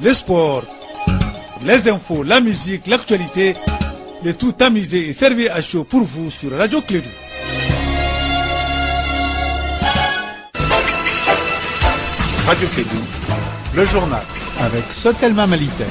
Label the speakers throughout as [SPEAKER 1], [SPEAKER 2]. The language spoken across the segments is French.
[SPEAKER 1] les sports, les infos, la musique, l'actualité, le tout tamisé et servi à chaud pour vous sur Radio Clédou. Radio Clédou, le journal avec Sotelma Malitaire.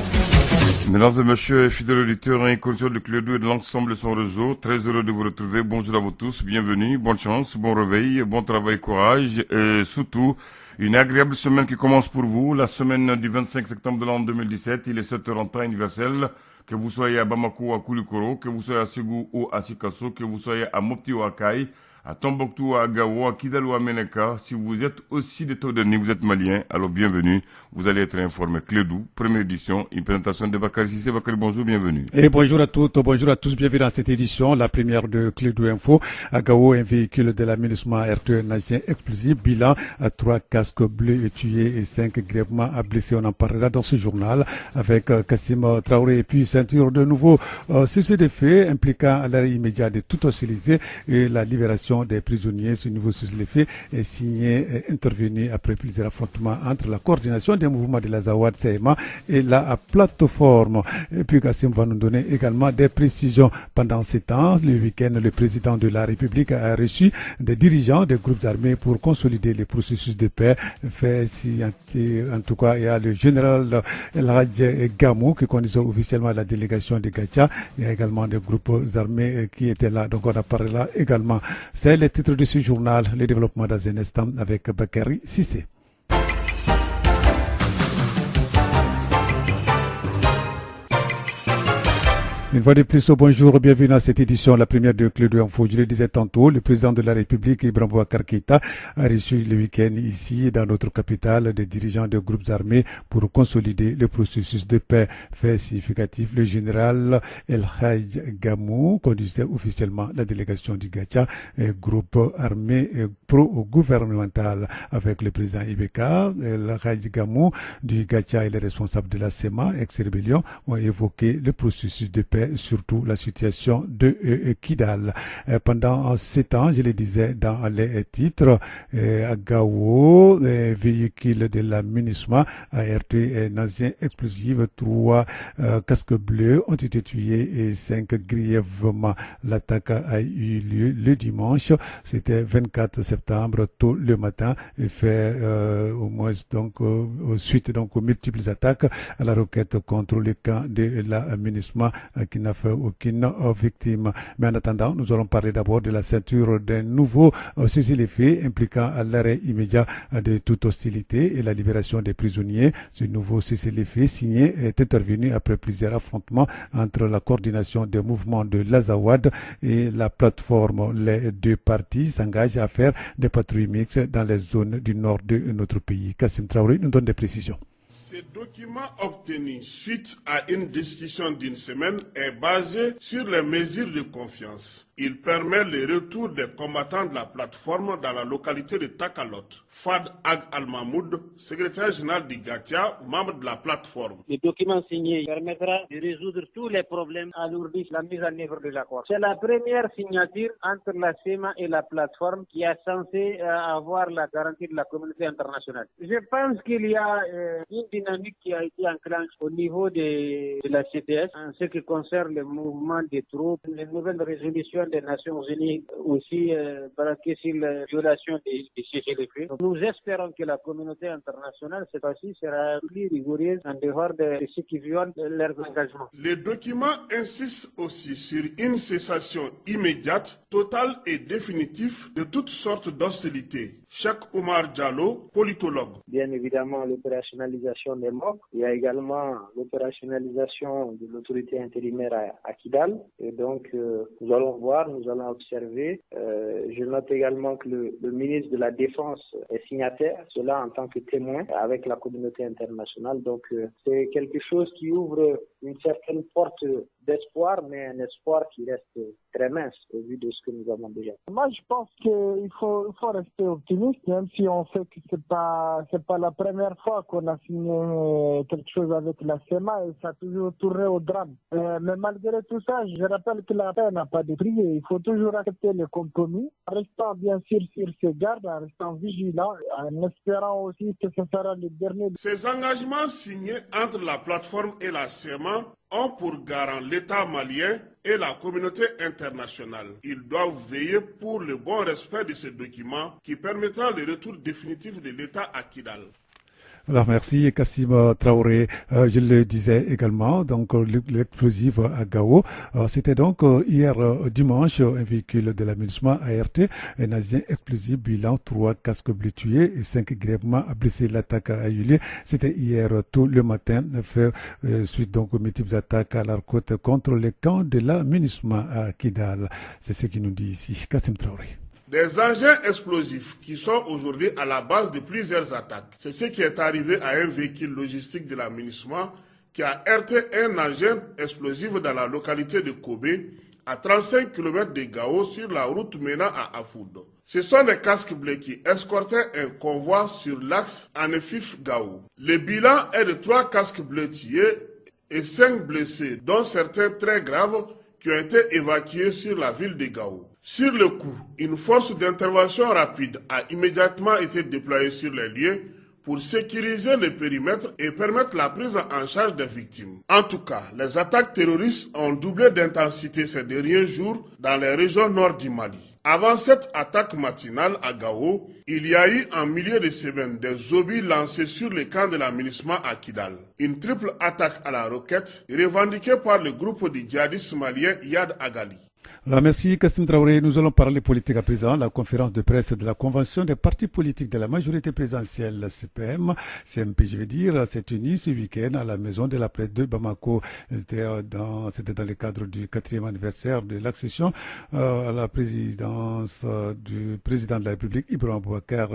[SPEAKER 2] Mesdames et messieurs, fidèles auditeurs et incursions de Clédou et de l'ensemble de son réseau, très heureux de vous retrouver. Bonjour à vous tous, bienvenue, bonne chance, bon réveil, bon travail, courage et surtout une agréable semaine qui commence pour vous, la semaine du 25 septembre de l'an 2017. Il est 7h en temps universel. Que vous soyez à Bamako ou à Koulikoro, que vous soyez à Ségou ou à Sikasso, que vous soyez à Mopti ou à Kaï, à Tombouctou, à Gao, à Kidal ou à Meneka. Si vous êtes aussi de Todani, vous êtes malien, alors bienvenue. Vous allez être informé. Clédou, première édition, une présentation de Bakary Sissé. Bakary, bonjour, bienvenue.
[SPEAKER 1] Et bonjour à toutes, bonjour à tous, bienvenue dans cette édition, la première de Clédou Info. À Gao, un véhicule de l'aménagement RTE Nagien explosif, bilan à 3 casques bleus tués et 5 grièvement blessés. On en parlera dans ce journal avec Kassim Traoré et puis ceinture de nouveau cessez des faits impliquant l'arrêt immédiat de toute hostilité et la libération des prisonniers. Ce nouveau cessez-le-feu est signé et intervenu après plusieurs affrontements entre la coordination des mouvements de la Zawad CMA et la plateforme. Et puis Kassim va nous donner également des précisions. Pendant ces temps, le week-end, le président de la République a reçu des dirigeants des groupes armés pour consolider les processus de paix. En tout cas, il y a le général El Hadj Gamou qui conduisait officiellement la délégation de Gacha. Il y a également des groupes armés qui étaient là. Donc on a parlé là également. C'est le titre de ce journal, le développement dans un instant avec Bakary Sissé. Une fois de plus, bonjour, bienvenue à cette édition, la première de Clédou Info. Je le disais tantôt, le président de la République, Ibrahim Boubacar Keïta, a reçu le week-end ici, dans notre capitale, des dirigeants de groupes armés pour consolider le processus de paix. Fait significatif, le général El Hadj Gamou conduisait officiellement la délégation du Gacha, groupe armé pro-gouvernemental, avec le président Ibeka. El Hadj Gamou du Gacha et les responsables de la SEMA, ex-rébellion, ont évoqué le processus de paix, surtout la situation de Kidal. Pendant 7 ans, je le disais dans les titres, à Gao, véhicule de la MINUSMA, ART Nazien explosive, 3 casques bleus ont été tués et 5 grièvement. L'attaque a eu lieu le dimanche, c'était 24 septembre, tôt le matin, et fait au moins donc suite donc aux multiples attaques à la roquette contre le camp de la MINUSMA qui n'a fait aucune victime. Mais en attendant, nous allons parler d'abord de la ceinture d'un nouveau cessez-le-feu impliquant l'arrêt immédiat de toute hostilité et la libération des prisonniers. Ce nouveau cessez-le-feu signé est intervenu après plusieurs affrontements entre la coordination des mouvements de l'Azawad et la plateforme. Les deux parties s'engagent à faire des patrouilles mixtes dans les zones du nord de notre pays. Kassim Traoré nous donne des précisions.
[SPEAKER 3] Ce document obtenu suite à une discussion d'une semaine est basé sur les mesures de confiance. Il permet le retour des combattants de la plateforme dans la localité de Takalot. Fad Ag Al-Mahmoud, secrétaire général du Gatia, membre de la plateforme.
[SPEAKER 4] Le document signé permettra de résoudre tous les problèmes alourdissant la mise en œuvre de l'accord. C'est la première signature entre la SEMA et la plateforme qui est censée avoir la garantie de la communauté internationale. Je pense qu'il y a une dynamique qui a été enclenchée au niveau de la CPS en ce qui concerne le mouvement des troupes, les nouvelles résolutions des Nations Unies aussi braquées sur la violation des cessez-le-feu. Nous espérons que la communauté internationale cette fois-ci sera plus rigoureuse en dehors de ceux qui violent leurs engagements.
[SPEAKER 3] Le document insiste aussi sur une cessation immédiate, totale et définitive de toutes sortes d'hostilités. Cheikh Oumar Diallo, politologue.
[SPEAKER 4] Bien évidemment, l'opérationnalisation des MOC. Il y a également l'opérationnalisation de l'autorité intérimaire à Kidal. Et donc, nous allons voir, nous allons observer. Je note également que le ministre de la Défense est signataire, cela en tant que témoin avec la communauté internationale. Donc, c'est quelque chose qui ouvre une certaine porte d'espoir, mais un espoir qui reste très mince au vu de ce que nous avons déjà.
[SPEAKER 5] Moi, je pense qu'il faut rester optimiste, même si on sait que c'est pas la première fois qu'on a signé quelque chose avec la SEMA et ça a toujours tourné au drame. Mais malgré tout ça, je rappelle que la paix n'a pas de prix et il faut toujours accepter les compromis, en restant bien sûr sur ses gardes, en restant vigilant, en espérant aussi que ce sera le dernier.
[SPEAKER 3] Ces engagements signés entre la plateforme et la SEMA ont pour garant l'État malien et la communauté internationale. Ils doivent veiller pour le bon respect de ces documents qui permettra le retour définitif de l'État à Kidal.
[SPEAKER 1] Alors merci Kassim Traoré. Je le disais également, donc l'explosif à Gao. C'était donc hier dimanche, un véhicule de l'aménagement ART, un agent explosif, bilan 3 casques bleus tués et 5 grièvement blessés. L'attaque a eu lieu. C'était hier tôt le matin, fait suite donc aux multiples attaques à la côte contre les camps de l'aménagement à Kidal. C'est ce qu'il nous dit ici Kassim Traoré.
[SPEAKER 3] Des engins explosifs qui sont aujourd'hui à la base de plusieurs attaques. C'est ce qui est arrivé à un véhicule logistique de l'aménagement qui a heurté un engin explosif dans la localité de Kobe, à 35 km de Gao sur la route menant à Afoud. Ce sont des casques bleus qui escortaient un convoi sur l'axe Anefif-Gao. Le bilan est de 3 casques bleus tués et 5 blessés, dont certains très graves qui ont été évacués sur la ville de Gao. Sur le coup, une force d'intervention rapide a immédiatement été déployée sur les lieux pour sécuriser le périmètre et permettre la prise en charge des victimes. En tout cas, les attaques terroristes ont doublé d'intensité ces derniers jours dans les régions nord du Mali. Avant cette attaque matinale à Gao, il y a eu en milieu de semaine des obus lancés sur le camp de l'aménagement à Kidal. Une triple attaque à la roquette revendiquée par le groupe du djihadiste malien Yad Agali.
[SPEAKER 1] Alors merci Kassim Traoré. Nous allons parler politique à présent. La conférence de presse de la convention des partis politiques de la majorité présidentielle CPM, CMP je veux dire, s'est tenue ce week-end à la maison de la presse de Bamako. C'était dans le cadre du 4e anniversaire de l'accession à la présidence du président de la République, Ibrahim Boubacar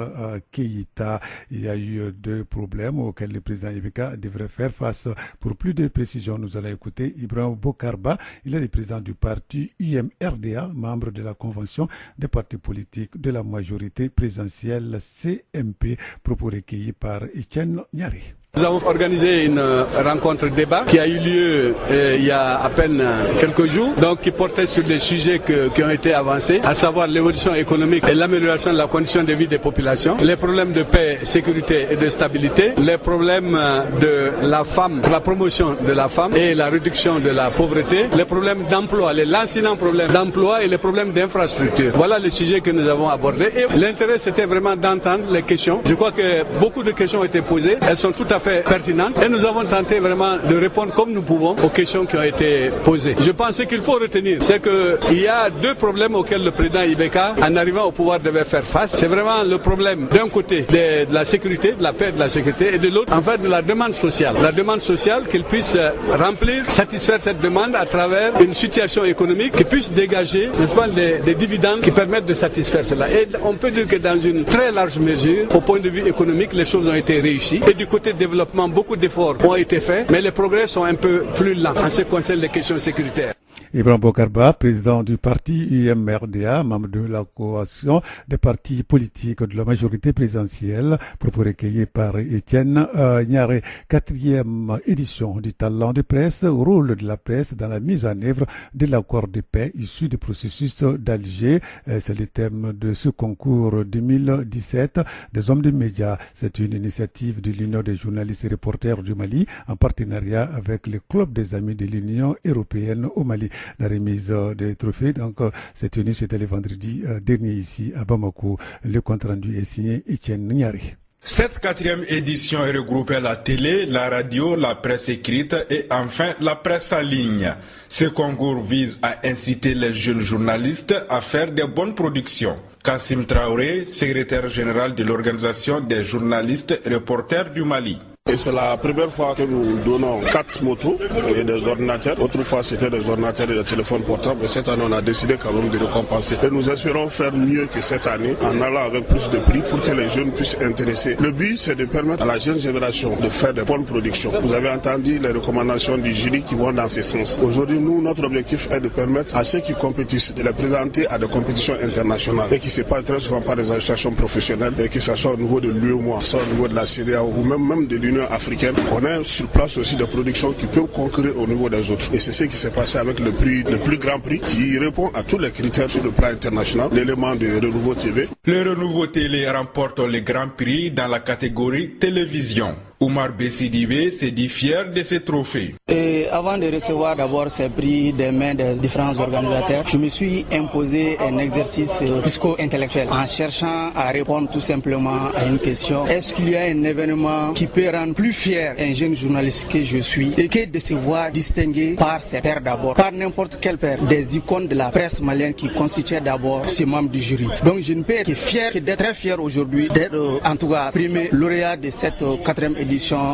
[SPEAKER 1] Keïta. Il y a eu 2 problèmes auxquels le président Ibeka devrait faire face. Pour plus de précisions, nous allons écouter Ibrahim Boukarba. Il est le président du parti UMRDA, membre de la convention des partis politiques de la majorité présidentielle CMP, propos recueillis par Etienne Nyari.
[SPEAKER 6] Nous avons organisé une rencontre débat qui a eu lieu il y a à peine quelques jours, donc qui portait sur des sujets qui ont été avancés, à savoir l'évolution économique et l'amélioration de la condition de vie des populations, les problèmes de paix, sécurité et de stabilité, les problèmes de la femme, la promotion de la femme et la réduction de la pauvreté, les problèmes d'emploi, les lancinants problèmes d'emploi et les problèmes d'infrastructure. Voilà les sujets que nous avons abordés et l'intérêt c'était vraiment d'entendre les questions. Je crois que beaucoup de questions ont été posées, elles sont tout à fait pertinentes et nous avons tenté vraiment de répondre comme nous pouvons aux questions qui ont été posées. Je pense qu'il faut retenir, c'est qu'il y a 2 problèmes auxquels le président Ibeka, en arrivant au pouvoir, devait faire face. C'est vraiment le problème d'un côté de la sécurité, de la paix et de la sécurité, et de l'autre, en fait, de la demande sociale. La demande sociale qu'il puisse remplir, satisfaire cette demande à travers une situation économique qui puisse dégager, n'est-ce pas, des dividendes qui permettent de satisfaire cela. Et on peut dire que dans une très large mesure, au point de vue économique, les choses ont été réussies. Et du côté développement, beaucoup d'efforts ont été faits, mais les progrès sont un peu plus lents en ce qui concerne les questions sécuritaires.
[SPEAKER 1] Ibrahim Boukarba, président du parti UMRDA, membre de la coalition des partis politiques de la majorité présidentielle, propos recueillis par Etienne Nyaré. 4e édition du talent de presse, rôle de la presse dans la mise en œuvre de l'accord de paix issu du processus d'Alger. C'est le thème de ce concours 2017 des hommes de médias. C'est une initiative de l'Union des journalistes et reporters du Mali en partenariat avec le Club des amis de l'Union européenne au Mali. La remise des trophées, donc, s'est tenue, c'était le vendredi dernier ici à Bamako. Le compte rendu est signé Etienne Nyari.
[SPEAKER 7] Cette 4e édition est regroupée la télé, la radio, la presse écrite et enfin la presse en ligne. Ce concours vise à inciter les jeunes journalistes à faire de bonnes productions. Kassim Traoré, secrétaire général de l'Organisation des journalistes et reporters du Mali.
[SPEAKER 3] Et c'est la première fois que nous donnons 4 motos et des ordinateurs. Autrefois, c'était des ordinateurs et des téléphones portables. Mais cette année, on a décidé quand même de récompenser. Et nous espérons faire mieux que cette année en allant avec plus de prix pour que les jeunes puissent intéresser. Le but, c'est de permettre à la jeune génération de faire des bonnes productions. Vous avez entendu les recommandations du jury qui vont dans ce sens. Aujourd'hui, nous, notre objectif est de permettre à ceux qui compétissent de les présenter à des compétitions internationales et qui se passent très souvent par des associations professionnelles, et que ce soit au niveau de l'UEMOA, soit au niveau de la CEDEAO ou même de l'Union africaine. On a sur place aussi des productions qui peuvent concourir au niveau des autres. Et c'est ce qui s'est passé avec le plus grand prix qui répond à tous les critères sur le plan international, l'élément de Renouveau TV.
[SPEAKER 7] Le Renouveau Télé remporte le grand prix dans la catégorie télévision. Oumar Bessidibé s'est dit fier de ces trophées.
[SPEAKER 8] Et avant de recevoir d'abord ces prix des mains des différents organisateurs, je me suis imposé un exercice psycho-intellectuel en cherchant à répondre tout simplement à une question. Est-ce qu'il y a un événement qui peut rendre plus fier un jeune journaliste que je suis et que de se voir distingué par ses pairs d'abord, par n'importe quel père, des icônes de la presse malienne qui constituaient d'abord ces membres du jury. Donc je ne peux être que fier, que d'être très fier aujourd'hui d'être en tout cas primé lauréat de cette 4e édition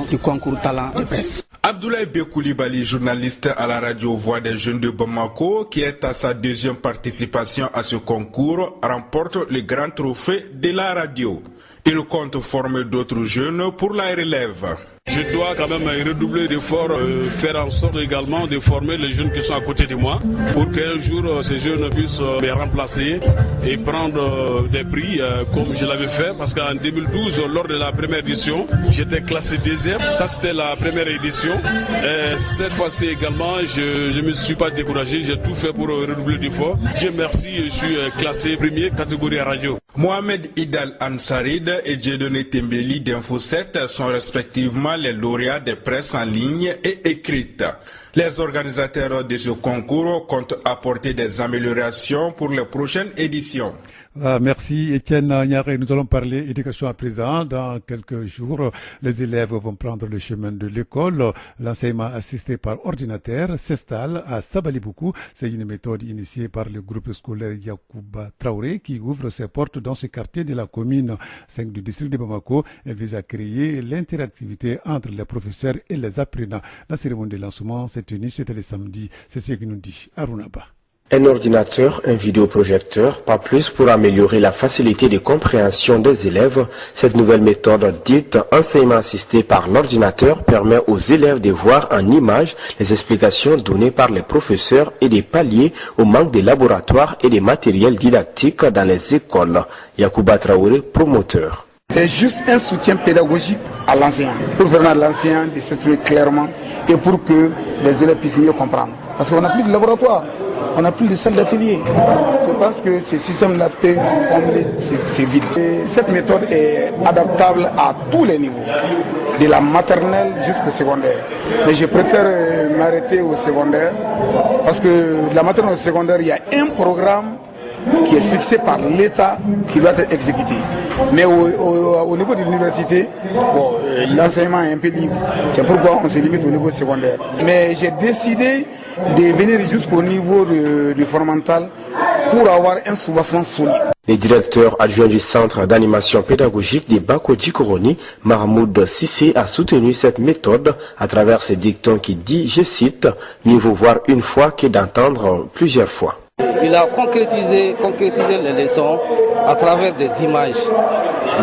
[SPEAKER 8] du concours talent de presse.
[SPEAKER 7] Abdoulaye Bekoulibaly, journaliste à la radio Voix des Jeunes de Bamako, qui est à sa 2e participation à ce concours, remporte le grand trophée de la radio. Il compte former d'autres jeunes pour la relève.
[SPEAKER 9] Je dois quand même redoubler d'efforts, faire en sorte également de former les jeunes qui sont à côté de moi pour qu'un jour ces jeunes puissent me remplacer et prendre des prix comme je l'avais fait, parce qu'en 2012, lors de la première édition, j'étais classé 2e. Ça, c'était la première édition. Et cette fois-ci également, je ne me suis pas découragé, j'ai tout fait pour redoubler d'efforts. Dieu merci, je suis classé 1er catégorie radio.
[SPEAKER 7] Mohamed Idal Ansarid et Dieudonné Tembeli d'Info 7 sont respectivement les lauréats des presses en ligne et écrites. Les organisateurs de ce concours comptent apporter des améliorations pour les prochaines éditions.
[SPEAKER 1] Merci Étienne Niaré. Nous allons parler éducation à présent. Dans quelques jours, les élèves vont prendre le chemin de l'école. L'enseignement assisté par ordinateur s'installe à Sabaliboukou. C'est une méthode initiée par le groupe scolaire Yacouba Traoré qui ouvre ses portes dans ce quartier de la commune 5 du district de Bamako. Elle vise à créer l'interactivité entre les professeurs et les apprenants. La cérémonie de lancement s'est tenue, c'était le samedi. C'est ce que nous dit Arunaba.
[SPEAKER 10] Un ordinateur, un vidéoprojecteur, pas plus pour améliorer la facilité de compréhension des élèves. Cette nouvelle méthode dite enseignement assisté par l'ordinateur permet aux élèves de voir en images les explications données par les professeurs et de pallier au manque de laboratoires et de matériel didactique dans les écoles. Yacouba Traoré, promoteur.
[SPEAKER 11] C'est juste un soutien pédagogique à l'enseignant, pour permettre à l'enseignant de s'exprimer clairement et pour que les élèves puissent mieux comprendre. Parce qu'on n'a plus de laboratoire. On n'a plus de salles d'atelier. Je pense que ce système-là peut combler ces vides. Et cette méthode est adaptable à tous les niveaux, de la maternelle jusqu'au secondaire. Mais je préfère m'arrêter au secondaire, parce que de la maternelle au secondaire, il y a un programme qui est fixé par l'État qui doit être exécuté. Mais au niveau de l'université, l'enseignement est un peu libre. C'est pourquoi on se limite au niveau secondaire. Mais j'ai décidé de venir jusqu'au niveau du fondamental pour avoir un soubassement solide.
[SPEAKER 10] Le directeur adjoint du centre d'animation pédagogique de Bako Djikoroni, Mahmoud Sissé, a soutenu cette méthode à travers ses dictons qui dit, je cite, « Mieux vaut voir une fois que d'entendre plusieurs fois ».
[SPEAKER 12] Il a concrétisé les leçons à travers des images.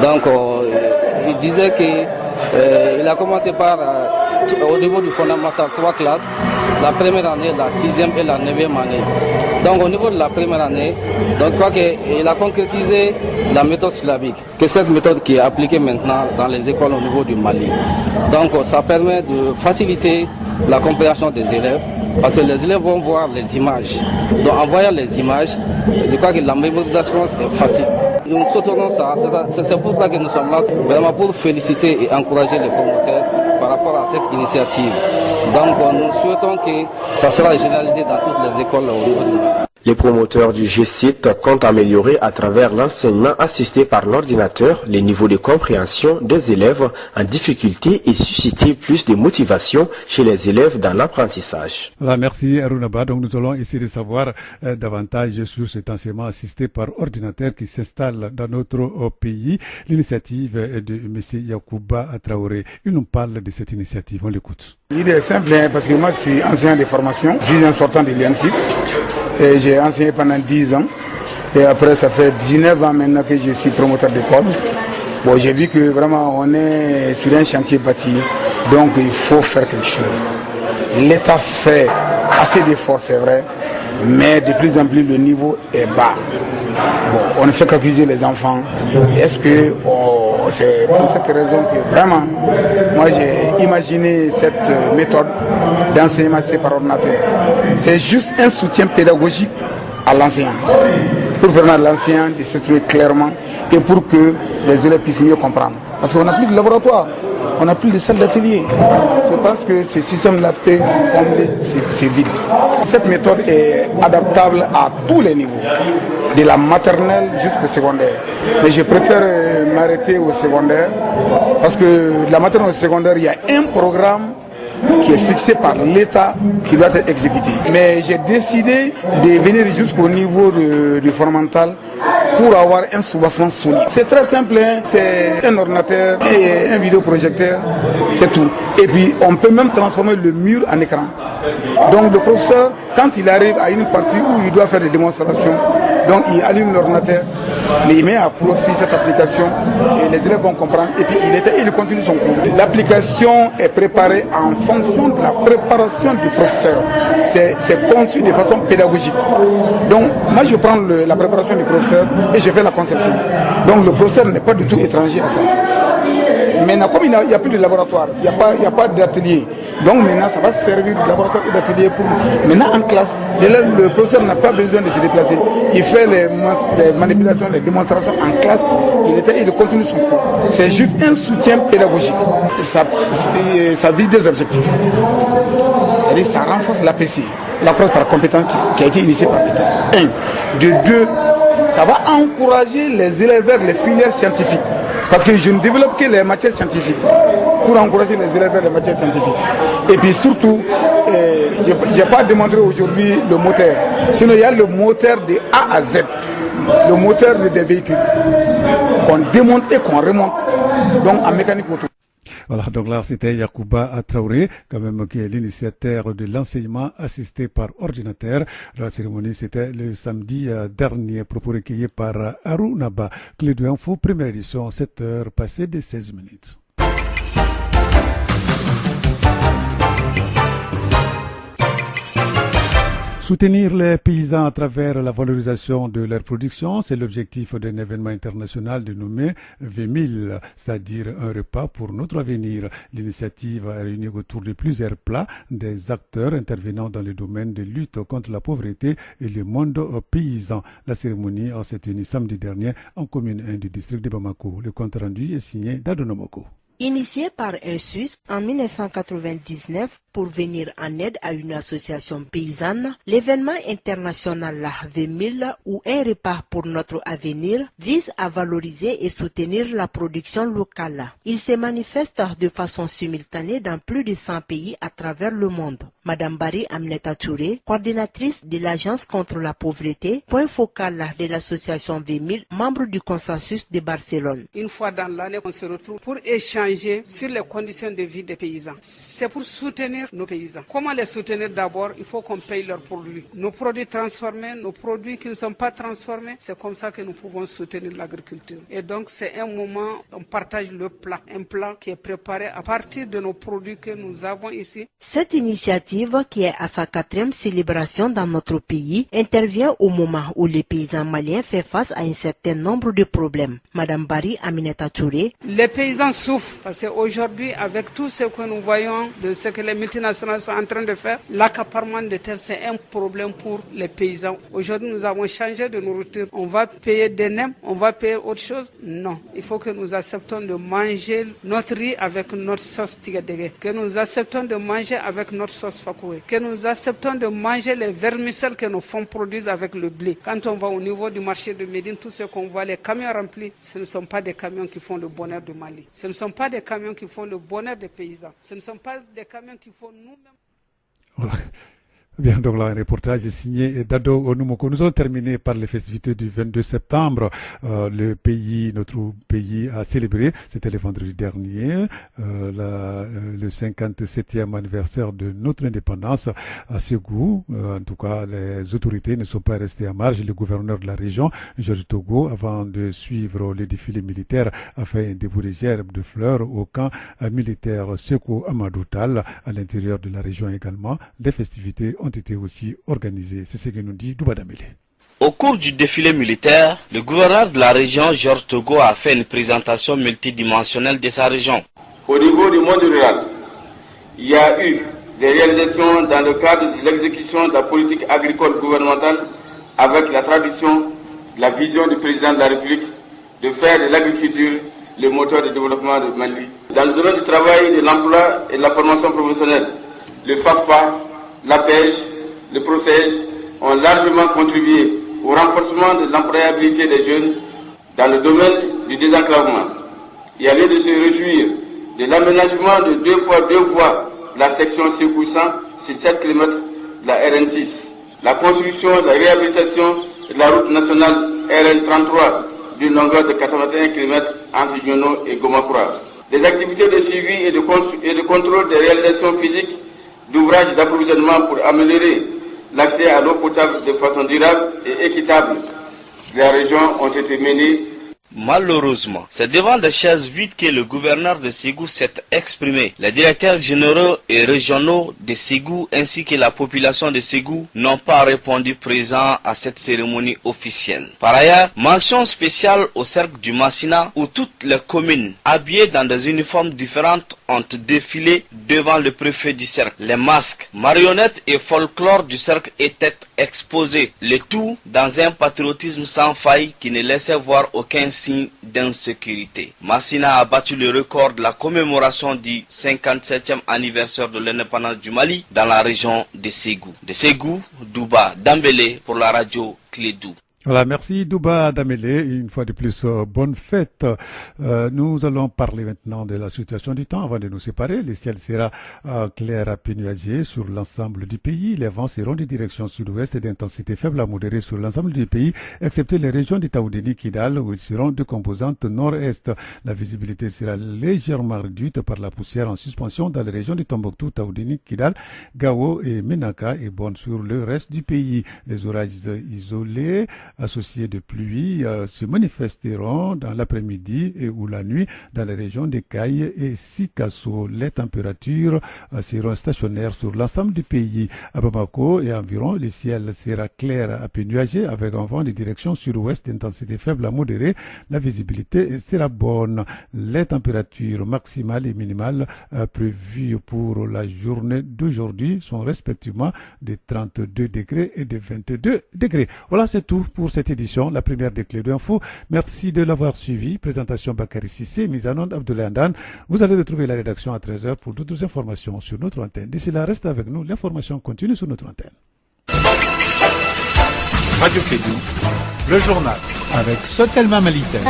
[SPEAKER 12] Donc, il disait qu'il a commencé par, au niveau du fondamental, 3 classes, la première année, la 6e et la 9e année. Donc, au niveau de la première année, donc, je crois qu'il a concrétisé la méthode syllabique, que cette méthode qui est appliquée maintenant dans les écoles au niveau du Mali. Donc, ça permet de faciliter la compréhension des élèves, parce que les élèves vont voir les images. Donc en voyant les images, je crois que la mémorisation est facile. Nous soutenons ça, c'est pour ça que nous sommes là, vraiment pour féliciter et encourager les promoteurs par rapport à cette initiative. Donc nous souhaitons que ça sera généralisé dans toutes les écoles au niveau du Mali.
[SPEAKER 10] Les promoteurs du G-Site comptent améliorer à travers l'enseignement assisté par l'ordinateur les niveaux de compréhension des élèves en difficulté et susciter plus de motivation chez les élèves dans l'apprentissage.
[SPEAKER 1] Voilà, merci Arunaba. Donc nous allons essayer de savoir davantage sur cet enseignement assisté par ordinateur qui s'installe dans notre pays. L'initiative est de M. Yacouba Traoré. Il nous parle de cette initiative. On l'écoute.
[SPEAKER 11] L'idée est simple parce que moi je suis enseignant de formation. Je suis un sortant de l'INSIP. J'ai enseigné pendant 10 ans et après ça fait 19 ans maintenant que je suis promoteur d'école. Bon, j'ai vu que vraiment on est sur un chantier bâti, donc il faut faire quelque chose. L'État fait assez d'efforts, c'est vrai, mais de plus en plus le niveau est bas. Bon, on ne fait qu'accuser les enfants. Est-ce que c'est pour cette raison que vraiment, moi j'ai imaginé cette méthode d'enseignement par ordinateur. C'est juste un soutien pédagogique à l'enseignant, pour permettre à l'enseignant de s'exprimer clairement et pour que les élèves puissent mieux comprendre. Parce qu'on n'a plus de laboratoire, on n'a plus de salle d'atelier. Je pense que ce système-là peut combler ces vides. Cette méthode est adaptable à tous les niveaux, de la maternelle jusqu'au secondaire. Mais je préfère m'arrêter au secondaire, parce que de la maternelle au secondaire, il y a un programme qui est fixé par l'État qui doit être exécuté. Mais j'ai décidé de venir jusqu'au niveau du fondamental pour avoir un soubassement solide. C'est très simple, hein? C'est un ordinateur et un vidéoprojecteur, c'est tout. Et puis on peut même transformer le mur en écran. Donc le professeur, quand il arrive à une partie où il doit faire des démonstrations, donc il allume l'ordinateur, mais il met à profit cette application et les élèves vont comprendre et puis il continue son cours. L'application est préparée en fonction de la préparation du professeur. C'est conçu de façon pédagogique. Donc moi je prends la préparation du professeur et je fais la conception. Donc le professeur n'est pas du tout étranger à ça. Maintenant, comme il n'y a plus de laboratoire, il n'y a pas d'atelier, donc maintenant ça va servir de laboratoire et d'atelier pour... Maintenant en classe, le professeur n'a pas besoin de se déplacer. Il fait les manipulations, les démonstrations en classe, il continue son cours. C'est juste un soutien pédagogique. Ça vise des objectifs. C'est-à-dire que ça renforce l'APC, l'approche par compétence qui a été initiée par l'État. 1. De 2, ça va encourager les élèves vers les filières scientifiques. Parce que je ne développe que les matières scientifiques pour encourager les élèves vers les matières scientifiques. Et puis surtout, je n'ai pas démontré aujourd'hui le moteur. Sinon, il y a le moteur de A à Z, le moteur des véhicules qu'on démonte et qu'on remonte, donc en mécanique auto.
[SPEAKER 1] Voilà, donc là c'était Yacouba Traoré, quand même qui est l'initiateur de l'enseignement assisté par ordinateur. La cérémonie c'était le samedi dernier, propos recueillis par Arunaba. Clé de info, première édition, 7h passées de 16 minutes. Soutenir les paysans à travers la valorisation de leur production, c'est l'objectif d'un événement international dénommé V1000, c'est-à-dire un repas pour notre avenir. L'initiative a réuni autour de plusieurs plats des acteurs intervenant dans le domaine de lutte contre la pauvreté et le monde paysan. La cérémonie s'est tenue samedi dernier en commune 1 du district de Bamako. Le compte rendu est signé d'Adonomoko.
[SPEAKER 13] Initié par un Suisse en 1999 pour venir en aide à une association paysanne, l'événement international la V1000 ou un repas pour notre avenir vise à valoriser et soutenir la production locale. Il se manifeste de façon simultanée dans plus de 100 pays à travers le monde. Madame Barry Aminata Touré, coordinatrice de l'Agence contre la pauvreté, point focal de l'association V1000, membre du consensus de Barcelone.
[SPEAKER 14] Une fois dans l'année, on se retrouve pour échanger sur les conditions de vie des paysans. C'est pour soutenir nos paysans. Comment les soutenir? D'abord, il faut qu'on paye leurs produits. Nos produits transformés, nos produits qui ne sont pas transformés, c'est comme ça que nous pouvons soutenir l'agriculture. Et donc, c'est un moment, on partage le plat, un plat qui est préparé à partir de nos produits que nous avons ici.
[SPEAKER 13] Cette initiative, qui est à sa 4e célébration dans notre pays, intervient au moment où les paysans maliens font face à un certain nombre de problèmes. Madame Barry Aminata Touré.
[SPEAKER 14] Les paysans souffrent parce qu'aujourd'hui, avec tout ce que nous voyons, de ce que les multinationales multinationales sont en train de faire. L'accaparement de terres, c'est un problème pour les paysans. Aujourd'hui, nous avons changé de nourriture. On va payer des nems, on va payer autre chose. Non, il faut que nous acceptons de manger notre riz avec notre sauce tigadege, que nous acceptons de manger avec notre sauce fakoué, que nous acceptons de manger les vermicelles que nos femmes produisent avec le blé. Quand on va au niveau du marché de Médine, tout ce qu'on voit, les camions remplis, ce ne sont pas des camions qui font le bonheur du Mali. Ce ne sont pas des camions qui font le bonheur des paysans. Ce ne sont pas des camions qui font nous-mêmes.
[SPEAKER 1] Voilà. Bien, donc là, un reportage signé Dado Onumoko. Nous avons terminé par les festivités du 22 septembre. Notre pays a célébré, c'était le vendredi dernier, le 57e anniversaire de notre indépendance à Ségou. En tout cas, les autorités ne sont pas restées à marge. Le gouverneur de la région, Georges Togo, avant de suivre le défilé militaire, a fait un dépôt de gerbes de fleurs au camp militaire Sékou Amadou Tall, à l'intérieur de la région également. Les festivités ont été aussi organisées. C'est ce que nous dit Douba Damele.
[SPEAKER 15] Au cours du défilé militaire, le gouverneur de la région, Georges Togo, a fait une présentation multidimensionnelle de sa région.
[SPEAKER 16] Au niveau du monde rural, il y a eu des réalisations dans le cadre de l'exécution de la politique agricole gouvernementale avec la tradition, la vision du président de la République de faire de l'agriculture le moteur de développement du Mali. Dans le domaine du travail, de l'emploi et de la formation professionnelle, le FAFPA, la pêche, le PROCEJ ont largement contribué au renforcement de l'employabilité des jeunes dans le domaine du désenclavement. Il y a lieu de se réjouir de l'aménagement de 2 fois 2 voies de la section Ségou-100 sur 7 km de la RN6, la construction, la réhabilitation de la route nationale RN33 d'une longueur de 81 km entre Yono et Gomakura. Des activités de suivi et de contrôle des réalisations physiques d'ouvrages d'approvisionnement pour améliorer l'accès à l'eau potable de façon durable et équitable. Les régions ont été menées.
[SPEAKER 15] Malheureusement, c'est devant des chaises vides que le gouverneur de Ségou s'est exprimé. Les directeurs généraux et régionaux de Ségou ainsi que la population de Ségou n'ont pas répondu présents à cette cérémonie officielle. Par ailleurs, mention spéciale au cercle du Massina où toutes les communes habillées dans des uniformes différentes ont défilé devant le préfet du cercle. Les masques, marionnettes et folklore du cercle étaient exposés, le tout dans un patriotisme sans faille qui ne laissait voir aucun signe d'insécurité. Massina a battu le record de la commémoration du 57e anniversaire de l'indépendance du Mali dans la région de Ségou. De Ségou, Douba Dambélé pour la radio Clédou.
[SPEAKER 1] Voilà, merci Douba Damele. Une fois de plus, bonne fête. Nous allons parler maintenant de la situation du temps avant de nous séparer. Le ciel sera clair à peu nuagé sur l'ensemble du pays. Les vents seront de direction sud-ouest et d'intensité faible à modérée sur l'ensemble du pays, excepté les régions de Taoudéni, Kidal, où ils seront de composante nord-est. La visibilité sera légèrement réduite par la poussière en suspension dans les régions de Tombouctou, Taoudéni, Kidal, Gao et Menaka et bonne sur le reste du pays. Les orages isolés associés de pluie se manifesteront dans l'après-midi et ou la nuit dans les régions de Caille et Sikasso. Les températures seront stationnaires sur l'ensemble du pays. À Bamako et environ, le ciel sera clair à peu nuagé avec un vent de direction sud-ouest d'intensité faible à modérée. La visibilité sera bonne. Les températures maximales et minimales prévues pour la journée d'aujourd'hui sont respectivement de 32 degrés et de 22 degrés. Voilà, c'est tout pour cette édition, la première des Clés d'Info. Merci de l'avoir suivi. Présentation Bakary Sissé, mise en onde Abdoulaye Andan. Vous allez retrouver la rédaction à 13h pour d'autres informations sur notre antenne. D'ici là, restez avec nous. L'information continue sur notre antenne.
[SPEAKER 17] Radio Clédou, le journal avec Sotelma Malitaire.